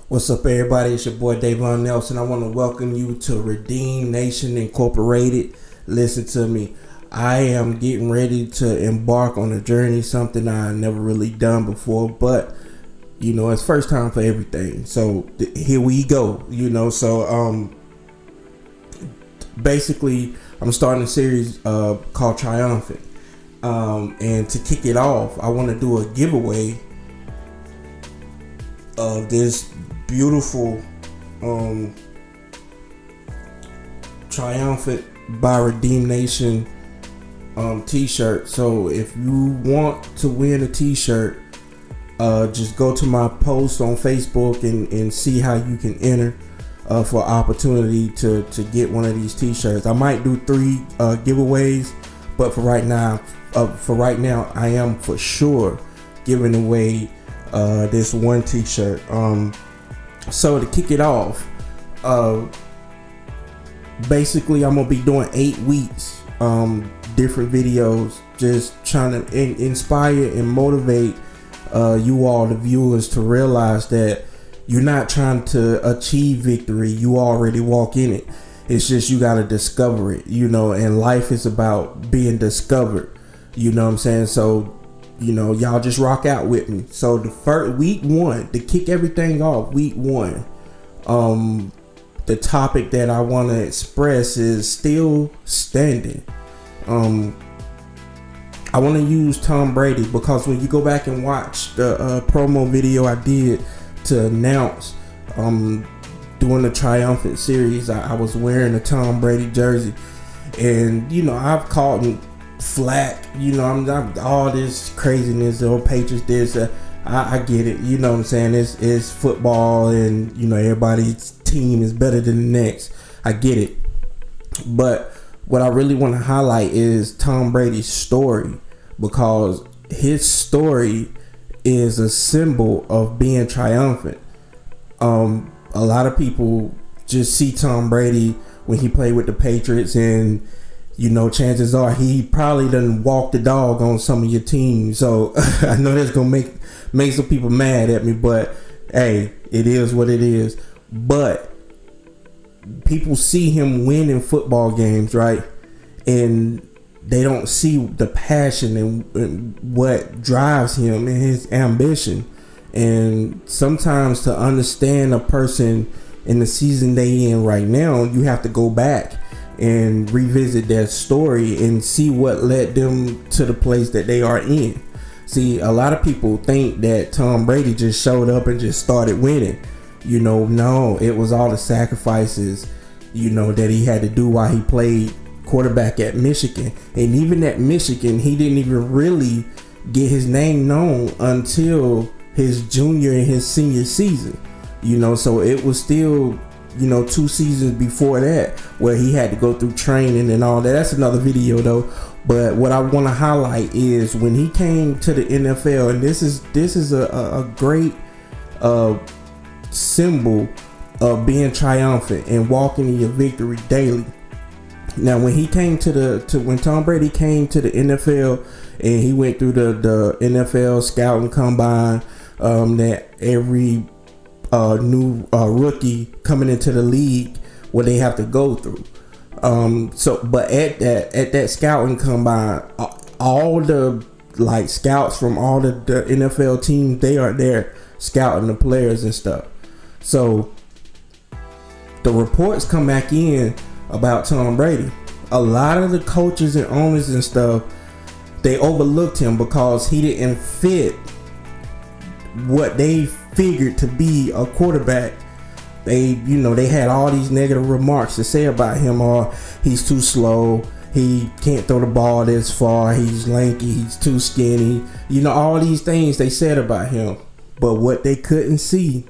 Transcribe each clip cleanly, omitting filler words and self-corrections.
What's up, everybody? It's your boy Davon Nelson. I want to welcome you to Redeem Nation Incorporated. Listen to me. I am getting ready to embark on a journey, something I never really done before, but it's first time for everything. So here we go. Basically, I'm starting a series called TriUmphant, and to kick it off, I want to do a giveaway of this beautiful TriUmphant by Redeem Nation t-shirt. So if you want to win a t-shirt, just go to my post on Facebook and see how you can enter for opportunity to get one of these t-shirts. I might do 3 giveaways, but for right now I am for sure giving away this one t-shirt. So to kick it off, basically I'm gonna be doing 8 weeks, different videos, just trying to inspire and motivate you all, the viewers, to realize that you're not trying to achieve victory. You already walk in it. It's just you gotta discover it, and life is about being discovered. You know what I'm saying? So y'all just rock out with me. So the first week 1, to kick everything off, week 1, the topic that I want to express is still standing. I want to use Tom Brady, because when you go back and watch the promo video I did to announce doing the TriUmphant series, I was wearing a Tom Brady jersey, and I've caught him flack. I'm all this craziness, the old Patriots this. I get it. You know what I'm saying? It's football, and everybody's team is better than the next. I get it. But what I really want to highlight is Tom Brady's story, because his story is a symbol of being triumphant. A lot of people just see Tom Brady when he played with the Patriots, and chances are he probably done walk the dog on some of your teams. So I know that's gonna make some people mad at me, but hey, it is what it is. But people see him winning football games, right? And they don't see the passion and what drives him and his ambition. And sometimes to understand a person in the season they in right now, you have to go back and revisit their story and see what led them to the place that they are in. See, a lot of people think that Tom Brady just showed up and just started winning. No, it was all the sacrifices, that he had to do while he played quarterback at Michigan. And even at Michigan, he didn't even really get his name known until his junior and his senior season. So it was still 2 seasons before that where he had to go through training and all that. That's another video though. But what I want to highlight is when he came to the NFL, and this is a great symbol of being triumphant and walking in your victory daily. Now, when Tom Brady came to the NFL and he went through the NFL scouting combine, that every new rookie coming into the league, what they have to go through. But at that scouting combine, all the scouts from all the NFL teams, they are there scouting the players and stuff. So the reports come back in about Tom Brady. A lot of the coaches and owners and stuff, they overlooked him because he didn't fit what they figured to be a quarterback. They had all these negative remarks to say about him, or he's too slow, he can't throw the ball this far, he's lanky, he's too skinny, all these things they said about him. But what they couldn't see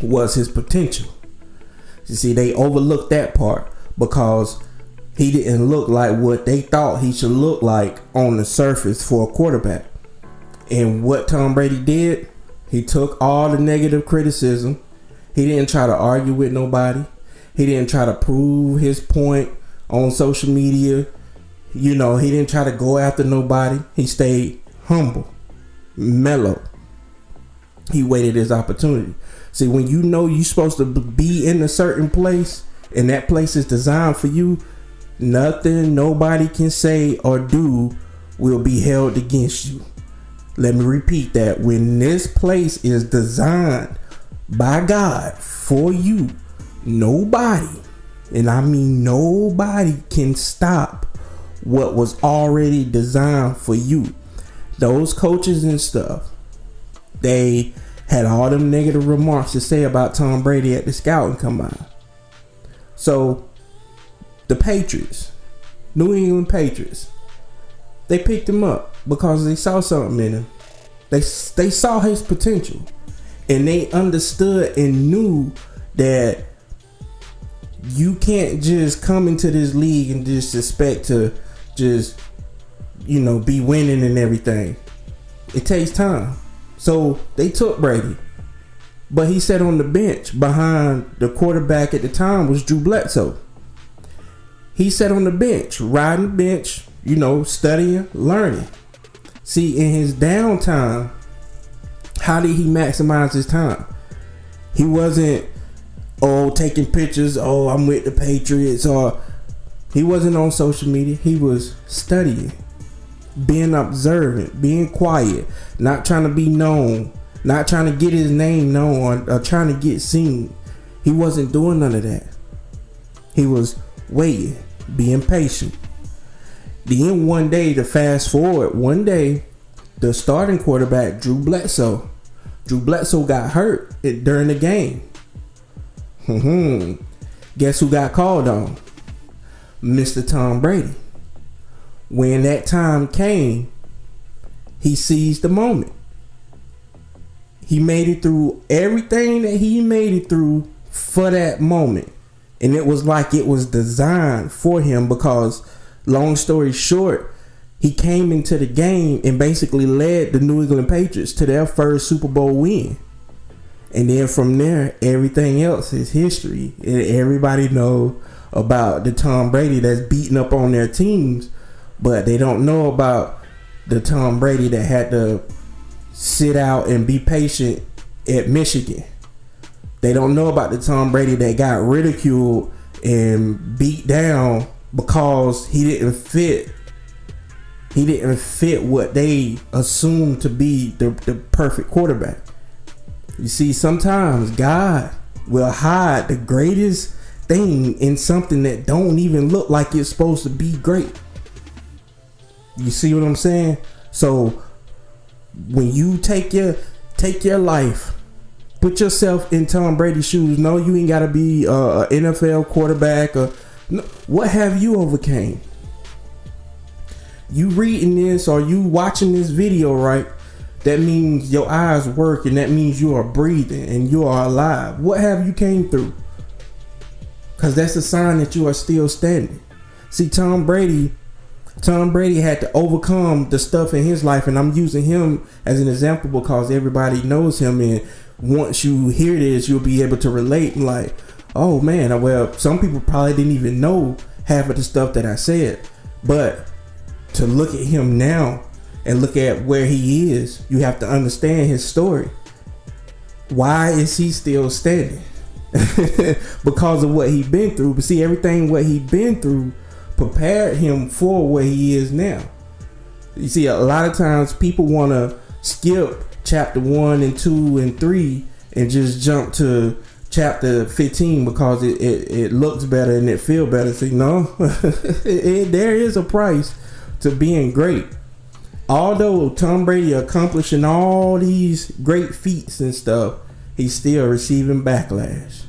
was his potential. You see, they overlooked that part because he didn't look like what they thought he should look like on the surface for a quarterback. And what Tom Brady did, he took all the negative criticism. He didn't try to argue with nobody. He didn't try to prove his point on social media. He didn't try to go after nobody. He stayed humble, mellow. He waited his opportunity. See, when you know you're supposed to be in a certain place and that place is designed for you, nothing nobody can say or do will be held against you. Let me repeat that. When this place is designed by God for you, nobody, and I mean nobody, can stop what was already designed for you. Those coaches and stuff, they had all them negative remarks to say about Tom Brady at the scouting combine. So the Patriots, New England Patriots, they picked him up because they saw something in him. They saw his potential, and they understood and knew that you can't just come into this league and just expect to just, be winning and everything. It takes time. So they took Brady, but he sat on the bench behind the quarterback at the time was Drew Bledsoe. He sat on the bench, riding the bench, studying, learning. See, in his downtime, how did he maximize his time? He wasn't, taking pictures, I'm with the Patriots, or he wasn't on social media. He was studying, being observant, being quiet, not trying to be known, not trying to get his name known or trying to get seen. He wasn't doing none of that. He was waiting, being patient. Then one day, to fast forward, one day, the starting quarterback, Drew Bledsoe got hurt during the game. Guess who got called on? Mr. Tom Brady. When that time came, he seized the moment. He made it through everything that he made it through for that moment. And it was like it was designed for him because, long story short, he came into the game and basically led the New England Patriots to their first Super Bowl win. And then from there, everything else is history. And everybody know about the Tom Brady that's beating up on their teams, but they don't know about the Tom Brady that had to sit out and be patient at Michigan. They don't know about the Tom Brady that got ridiculed and beat down because he didn't fit what they assumed to be the perfect quarterback. You see, sometimes God will hide the greatest thing in something that don't even look like it's supposed to be great. You see what I'm saying? So when you take your life, put yourself in Tom Brady's shoes. No, you ain't gotta be a NFL quarterback or no, what have you overcame? You reading this or you watching this video, right? That means your eyes work, and that means you are breathing and you are alive. What have you came through? Because that's a sign that you are still standing. See, Tom Brady had to overcome the stuff in his life, and I'm using him as an example because everybody knows him, and once you hear this, you'll be able to relate and like, oh man, well, some people probably didn't even know half of the stuff that I said, but to look at him now and look at where he is, you have to understand his story. Why is he still standing? Because of what he's been through. But see, everything what he's been through prepared him for where he is now. You see, a lot of times people want to skip chapter 1 and 2 and 3 and just jump to chapter 15 because it looks better and it feels better. See, no, there is a price to being great. Although Tom Brady accomplishing all these great feats and stuff, he's still receiving backlash.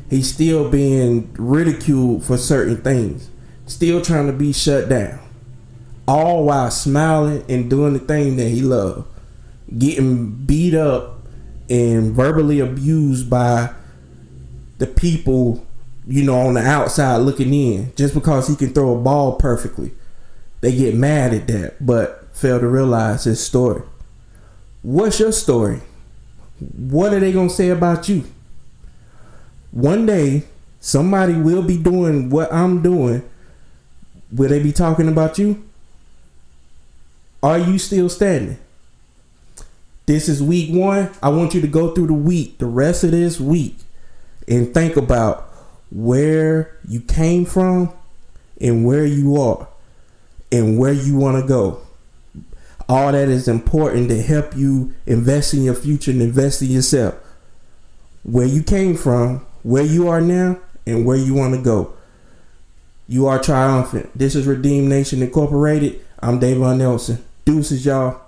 He's still being ridiculed for certain things. Still trying to be shut down. All while smiling and doing the thing that he loved. Getting beat up and verbally abused by the people, on the outside looking in. Just because he can throw a ball perfectly. They get mad at that, but fail to realize his story. What's your story? What are they going to say about you? One day, somebody will be doing what I'm doing. Will they be talking about you? Are you still standing? This is week 1. I want you to go through the rest of this week, and think about where you came from and where you are and where you want to go. All that is important to help you invest in your future and invest in yourself. Where you came from, where you are now, and where you want to go. You are triumphant. This is Redeem Nation Incorporated. I'm Davon Nelson. Deuces, y'all.